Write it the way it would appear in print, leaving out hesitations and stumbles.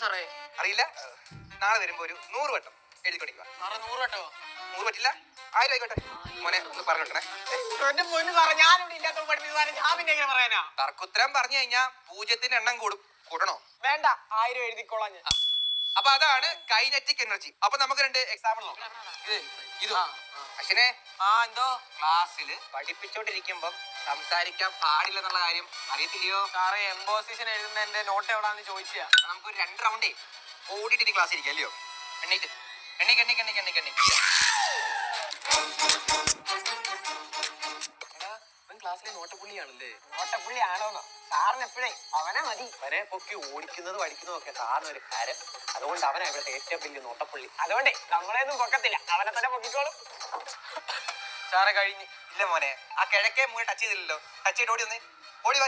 സാറേ? അറിയില്ല. നാളെ വരുമ്പോ ഒരു 100 വട്ടം എഴുതിക്കൊണ്ടിരിക്കുക. 100 വട്ടോ? 100 പറ്റില്ല, 1000 ആയിക്കോട്ടെ. മോനെ ഒന്ന് പറഞ്ഞോട്ടെ. തർക്കുത്തരം പറഞ്ഞു കഴിഞ്ഞാ 0ന്റെ എണ്ണം കൂടണോ? വേണ്ട, 1000 എഴുതിക്കോളാം ഞാൻ. അപ്പൊ അതാണ് കൈനറ്റിക് എനർജി. അപ്പൊ നമുക്ക് 2 എക്സാമ്പിൾ നോക്കാം. അശ്വിനെ, എന്തോ ക്ലാസ്സില് പഠിപ്പിച്ചോണ്ടിരിക്കുമ്പോ സംസാരിക്കാൻ പാടില്ലെന്നുള്ള കാര്യം അറിയത്തില്ലയോ? സാറേ, എംബോസിഷൻ എഴുതുന്ന എന്റെ നോട്ട് എവിടാന്ന് ചോദിച്ചാ. നമുക്കൊരു 2 റൗണ്ടേ ഓടിയിട്ട് ക്ലാസ് ഇരിക്കും അല്ലയോ? എണ്ണീറ്റ് ക്ലാസ്സിലെ നോട്ടപ്പുള്ളിയാണല്ലേ? നോട്ടപ്പുള്ളി ആണോന്നോ? സാറിന് എപ്പോഴേ അവനെ മതി. അവനെ പൊക്കി ഓടിക്കുന്നതും അടിക്കുന്നതും ഒക്കെ സാറിന് ഒരു കാര്യം. അതുകൊണ്ട് അവനാ ഇവിടുത്തെ ഏറ്റവും വലിയ നോട്ടപ്പുള്ളി. അതുകൊണ്ടേ നമ്മളെയൊന്നും പൊക്കത്തില്ല, അവനെ തന്നെ പൊക്കിക്കോളും. സാറെ കഴിഞ്ഞ്. ഇല്ല മോനെ, ആ കിഴക്കേ മൂല ടച്ച് ചെയ്തില്ലല്ലോ. ടച്ച് ചെയ്ത് ഓടി വാ.